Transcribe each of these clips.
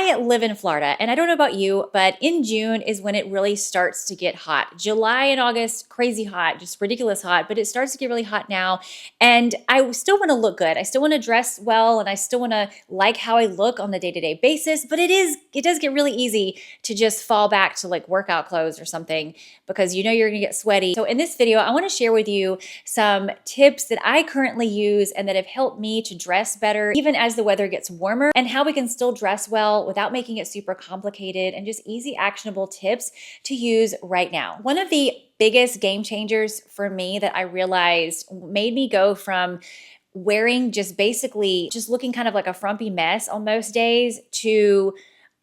I live in Florida, and I don't know about you, but in June is when it really starts to get hot. July and August, crazy hot, just ridiculous hot, but it starts to get really hot now. And I still want to look good. I still want to dress well, and I still want to like how I look on the day-to-day basis, but it does get really easy to just fall back to like workout clothes or something because you know you're gonna get sweaty. So in this video, I want to share with you some tips that I currently use and that have helped me to dress better even as the weather gets warmer, and how we can still dress well without making it super complicated, and just easy actionable tips to use right now. One of the biggest game changers for me that I realized made me go from wearing just basically just looking kind of like a frumpy mess on most days to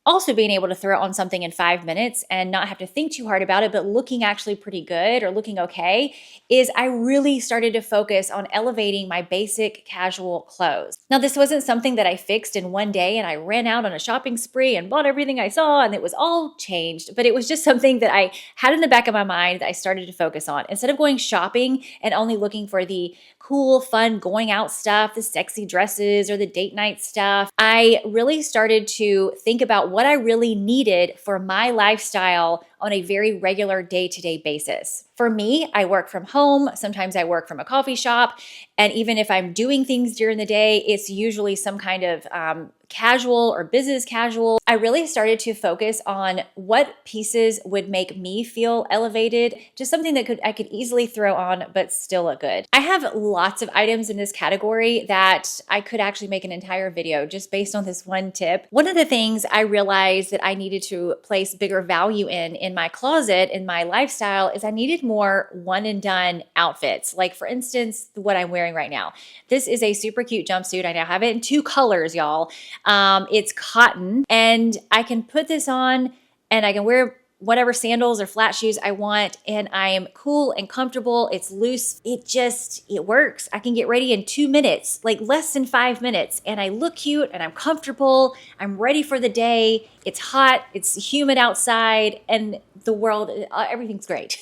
also being able to throw on something in 5 minutes and not have to think too hard about it, but looking actually pretty good or looking okay, is I really started to focus on elevating my basic casual clothes. Now, this wasn't something that I fixed in one day and I ran out on a shopping spree and bought everything I saw and it was all changed, but it was just something that I had in the back of my mind that I started to focus on. Instead of going shopping and only looking for the cool, fun, going out stuff, the sexy dresses or the date night stuff, I really started to think about what I really needed for my lifestyle on a very regular day-to-day basis. For me, I work from home. Sometimes I work from a coffee shop. And even if I'm doing things during the day, it's usually some kind of casual or business casual. I really started to focus on what pieces would make me feel elevated, just something that I could easily throw on but still look good. I have lots of items in this category that I could actually make an entire video just based on this one tip. One of the things I realized that I needed to place bigger value in my closet, in my lifestyle, is I needed more one and done outfits. Like for instance, what I'm wearing right now. This is a super cute jumpsuit. I now have it in 2 colors, y'all. It's cotton, and I can put this on and I can wear whatever sandals or flat shoes I want, and I am cool and comfortable. It's loose. It works. I can get ready in 2 minutes, like less than 5 minutes, and I look cute and I'm comfortable. I'm ready for the day. It's hot. It's humid outside, and the world, everything's great.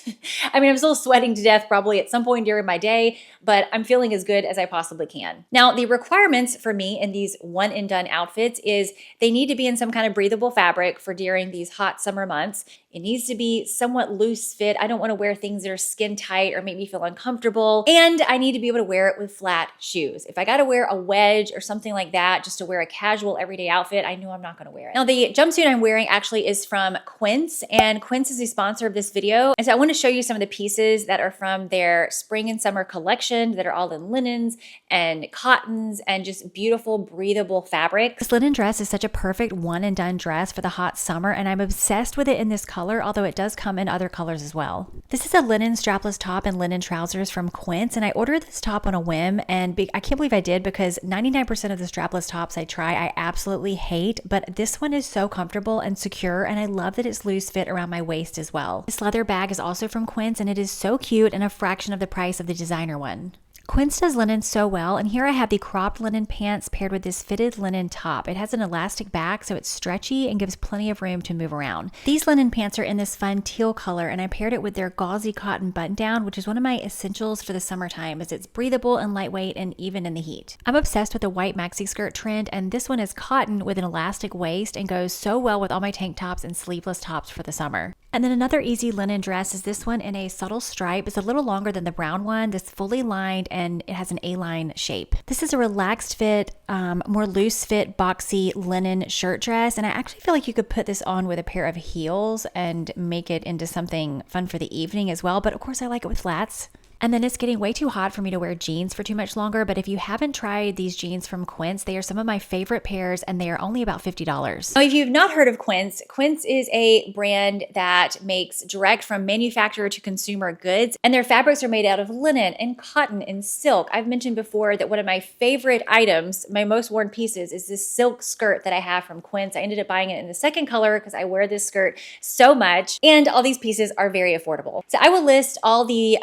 I mean, I'm still sweating to death probably at some point during my day, but I'm feeling as good as I possibly can. Now, the requirements for me in these one and done outfits is they need to be in some kind of breathable fabric for during these hot summer months. It needs to be somewhat loose fit. I don't want to wear things that are skin tight or make me feel uncomfortable. And I need to be able to wear it with flat shoes. If I got to wear a wedge or something like that just to wear a casual everyday outfit, I know I'm not going to wear it. Now, the jumpsuit I'm wearing actually is from Quince, and Quince is the sponsor of this video. And so I want to show you some of the pieces that are from their spring and summer collection that are all in linens and cottons and just beautiful, breathable fabric. This linen dress is such a perfect one and done dress for the hot summer, and I'm obsessed with it in this color, although it does come in other colors as well. This is a linen strapless top and linen trousers from Quince, and I ordered this top on a whim, and I can't believe I did because 99% of the strapless tops I try I absolutely hate, but this one is so comfortable and secure, and I love that it's loose fit around my waist as well. This leather bag is also from Quince, and it is so cute and a fraction of the price of the designer one. Quince does linen so well, and here I have the cropped linen pants paired with this fitted linen top. It has an elastic back, so it's stretchy and gives plenty of room to move around. These linen pants are in this fun teal color, and I paired it with their gauzy cotton button down, which is one of my essentials for the summertime, as it's breathable and lightweight and even in the heat. I'm obsessed with the white maxi skirt trend, and this one is cotton with an elastic waist and goes so well with all my tank tops and sleeveless tops for the summer. And then another easy linen dress is this one in a subtle stripe. It's a little longer than the brown one. This fully lined, and it has an A-line shape. This is a relaxed fit, more loose fit, boxy linen shirt dress. And I actually feel like you could put this on with a pair of heels and make it into something fun for the evening as well. But of course I like it with flats. And then it's getting way too hot for me to wear jeans for too much longer, but if you haven't tried these jeans from Quince, they are some of my favorite pairs, and they are only about $50. Now, if you've not heard of Quince, Quince is a brand that makes direct from manufacturer to consumer goods, and their fabrics are made out of linen and cotton and silk. I've mentioned before that one of my favorite items, my most worn pieces, is this silk skirt that I have from Quince. I ended up buying it in the second color because I wear this skirt so much, and all these pieces are very affordable. So I will list all the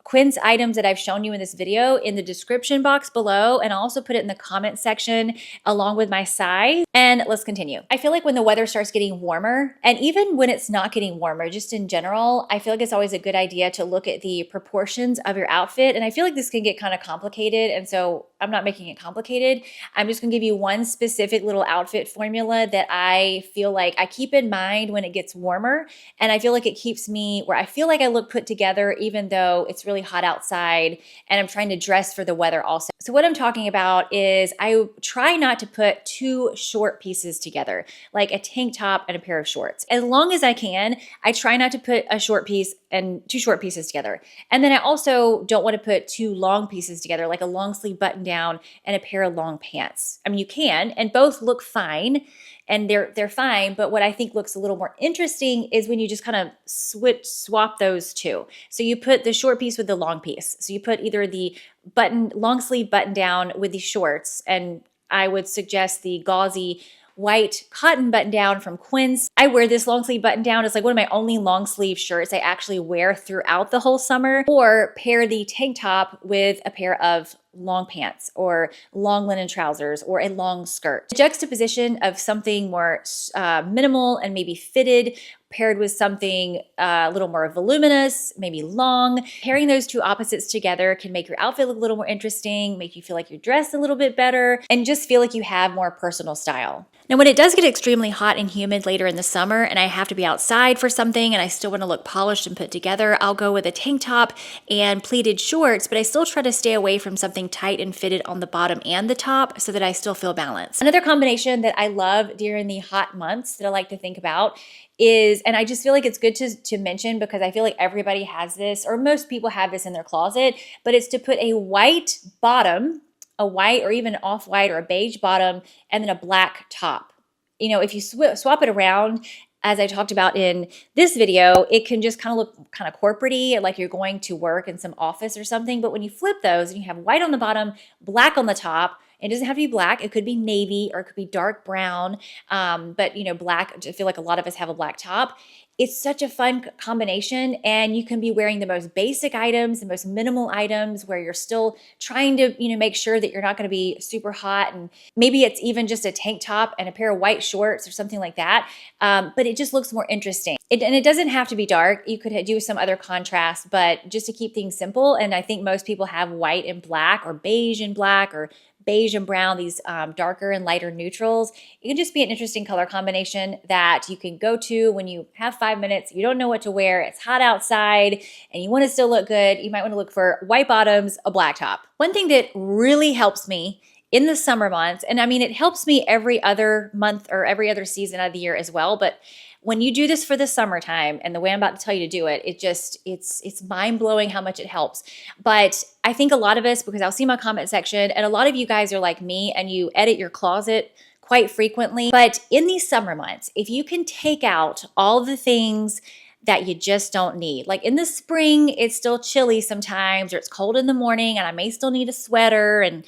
Quince items that I've shown you in this video in the description box below, and I'll also put it in the comment section along with my size. And let's continue. I feel like when the weather starts getting warmer, and even when it's not getting warmer, just in general, I feel like it's always a good idea to look at the proportions of your outfit. And I feel like this can get kind of complicated. And so I'm not making it complicated. I'm just gonna give you one specific little outfit formula that I feel like I keep in mind when it gets warmer. And I feel like it keeps me where I feel like I look put together, even though it's really hot outside and I'm trying to dress for the weather also. So what I'm talking about is I try not to put two short pieces together, like a tank top and a pair of shorts. As long as I can, I try not to put a short piece and two short pieces together. And then I also don't want to put two long pieces together, like a long sleeve button down and a pair of long pants. I mean, you can, and both look fine and they're fine. But what I think looks a little more interesting is when you just kind of swap those two. So you put the short piece with the long piece. So you put either the long sleeve button down with the shorts, and I would suggest the gauzy white cotton button down from Quince. I wear this long sleeve button down. It's like one of my only long sleeve shirts I actually wear throughout the whole summer. Or pair the tank top with a pair of long pants or long linen trousers or a long skirt. The juxtaposition of something more minimal and maybe fitted paired with something a little more voluminous, maybe long. Pairing those two opposites together can make your outfit look a little more interesting, make you feel like you're dressed a little bit better, and just feel like you have more personal style. Now, when it does get extremely hot and humid later in the summer and I have to be outside for something and I still want to look polished and put together, I'll go with a tank top and pleated shorts, but I still try to stay away from something tight and fitted on the bottom and the top so that I still feel balanced. Another combination that I love during the hot months that I like to think about is, and I just feel like it's good to mention because I feel like everybody has this, or most people have this in their closet, but it's to put a white bottom, a white or even off-white or a beige bottom, and then a black top. You know, if you swap it around, as I talked about in this video, it can just kind of look kind of corporate-y, like you're going to work in some office or something. But when you flip those and you have white on the bottom, black on the top, it doesn't have to be black. It could be navy or it could be dark brown. But, you know, black, I feel like a lot of us have a black top. It's such a fun combination, and you can be wearing the most basic items, the most minimal items where you're still trying to, you know, make sure that you're not going to be super hot. And maybe it's even just a tank top and a pair of white shorts or something like that. But it just looks more interesting. And it doesn't have to be dark. You could do some other contrast, but just to keep things simple. And I think most people have white and black or beige and black or beige and brown, these darker and lighter neutrals. It can just be an interesting color combination that you can go to when you have 5 minutes, you don't know what to wear, it's hot outside, and you want to still look good. You might want to look for white bottoms, a black top. One thing that really helps me in the summer months, and I mean, it helps me every other month or every other season of the year as well, but when you do this for the summertime and the way I'm about to tell you to do it, it's mind-blowing how much it helps. But I think a lot of us, because I'll see my comment section, and a lot of you guys are like me and you edit your closet quite frequently. But in these summer months, if you can take out all the things that you just don't need. Like in the spring, it's still chilly sometimes, or it's cold in the morning and I may still need a sweater and,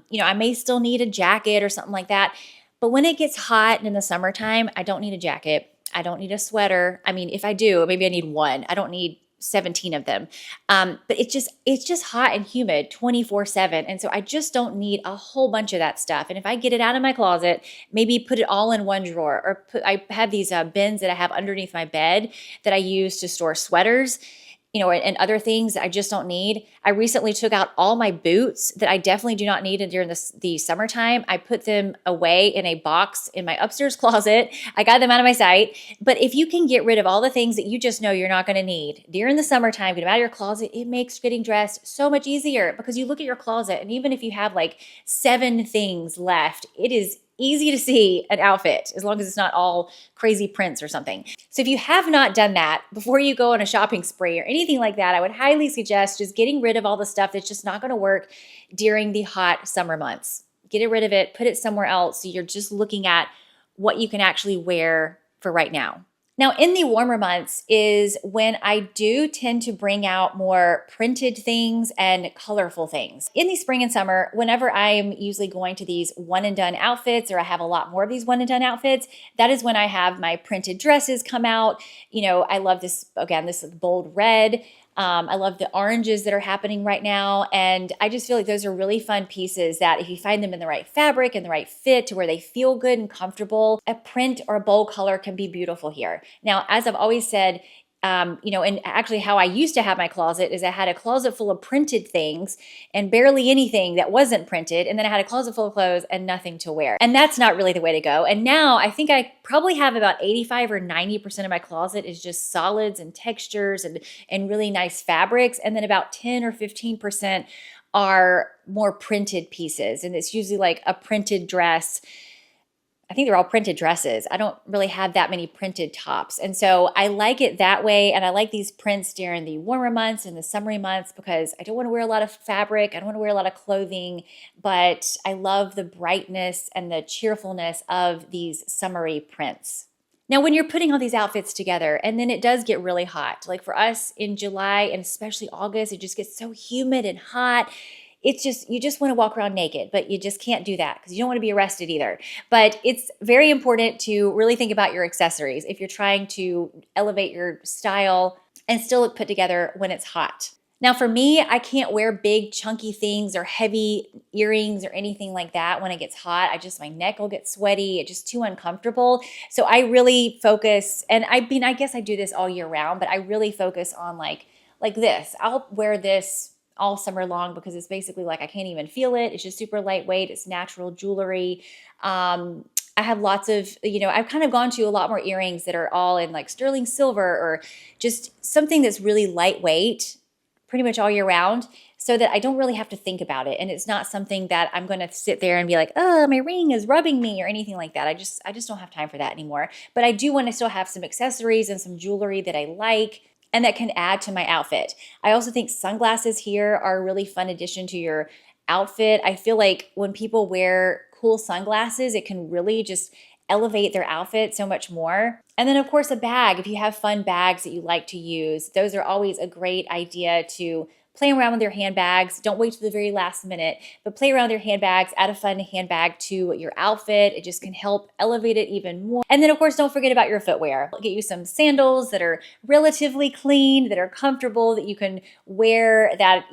you know, I may still need a jacket or something like that. But when it gets hot and in the summertime, I don't need a jacket. I don't need a sweater. I mean, if I do, maybe I need one. I don't need 17 of them. But it's just hot and humid 24/7. And so I just don't need a whole bunch of that stuff. And if I get it out of my closet, maybe put it all in one drawer, or I have these bins that I have underneath my bed that I use to store sweaters, you know, and other things that I just don't need. I recently took out all my boots that I definitely do not need during the summertime. I put them away in a box in my upstairs closet. I got them out of my sight. But if you can get rid of all the things that you just know you're not going to need during the summertime, get them out of your closet, it makes getting dressed so much easier, because you look at your closet and even if you have like 7 things left, it is easy to see an outfit as long as it's not all crazy prints or something. So if you have not done that before you go on a shopping spree or anything like that, I would highly suggest just getting rid of all the stuff that's just not going to work during the hot summer months. Get rid of it, put it somewhere else, so you're just looking at what you can actually wear for right now. Now, in the warmer months is when I do tend to bring out more printed things and colorful things. In the spring and summer, whenever I'm usually going to these one and done outfits, or I have a lot more of these one and done outfits, that is when I have my printed dresses come out. You know, I love this, again, this bold red. I love the oranges that are happening right now. And I just feel like those are really fun pieces that if you find them in the right fabric and the right fit to where they feel good and comfortable, a print or a bold color can be beautiful here. Now, as I've always said, and actually how I used to have my closet is I had a closet full of printed things and barely anything that wasn't printed. And then I had a closet full of clothes and nothing to wear. And that's not really the way to go. And now I think I probably have about 85 or 90% of my closet is just solids and textures and really nice fabrics. And then about 10 or 15% are more printed pieces. And it's usually like a printed dress. I think they're all printed dresses. I don't really have that many printed tops. And so I like it that way. And I like these prints during the warmer months and the summery months because I don't want to wear a lot of fabric. I don't want to wear a lot of clothing, but I love the brightness and the cheerfulness of these summery prints. Now, when you're putting all these outfits together and then it does get really hot, like for us in July and especially August, it just gets so humid and hot. It's just, you just want to walk around naked, but you just can't do that because you don't want to be arrested either. But it's very important to really think about your accessories if you're trying to elevate your style and still look put together when it's hot. Now for me, I can't wear big chunky things or heavy earrings or anything like that when it gets hot. My neck will get sweaty. It's just too uncomfortable. So I really focus, and I guess I do this all year round, but I really focus on like this. I'll wear this all summer long because it's basically like I can't even feel it. It's just super lightweight. It's natural jewelry. I have lots of, I've kind of gone to a lot more earrings that are all in like sterling silver or just something that's really lightweight pretty much all year round so that I don't really have to think about it. And it's not something that I'm going to sit there and be like, oh, my ring is rubbing me or anything like that. I just don't have time for that anymore. But I do want to still have some accessories and some jewelry that I like and that can add to my outfit. I also think sunglasses here are a really fun addition to your outfit. I feel like when people wear cool sunglasses, it can really just elevate their outfit so much more. And then of course a bag, if you have fun bags that you like to use, those are always a great idea to play around with your handbags. Don't wait till the very last minute, but play around with your handbags, add a fun handbag to your outfit. It just can help elevate it even more. And then of course, don't forget about your footwear. Get you some sandals that are relatively clean, that are comfortable, that you can wear, that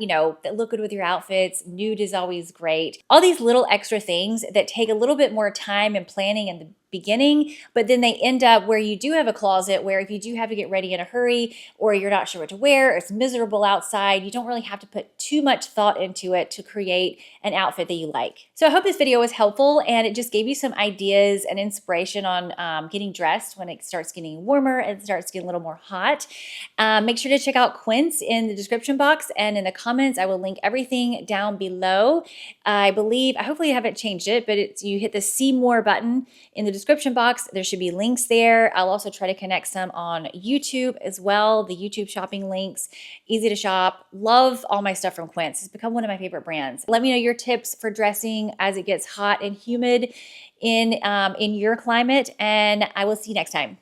look good with your outfits. Nude is always great. All these little extra things that take a little bit more time and planning in the beginning, but then they end up where you do have a closet where if you do have to get ready in a hurry or you're not sure what to wear, it's miserable outside, you don't really have to put too much thought into it to create an outfit that you like. So I hope this video was helpful and it just gave you some ideas and inspiration on getting dressed when it starts getting warmer and starts getting a little more hot. Make sure to check out Quince in the description box and in the comments. I will link everything down below. Hopefully I haven't changed it, but you hit the See More button in the description box. There should be links there. I'll also try to connect some on YouTube as well. The YouTube shopping links, easy to shop. Love all my stuff from Quince. It's become one of my favorite brands. Let me know your tips for dressing as it gets hot and humid in your climate, and I will see you next time.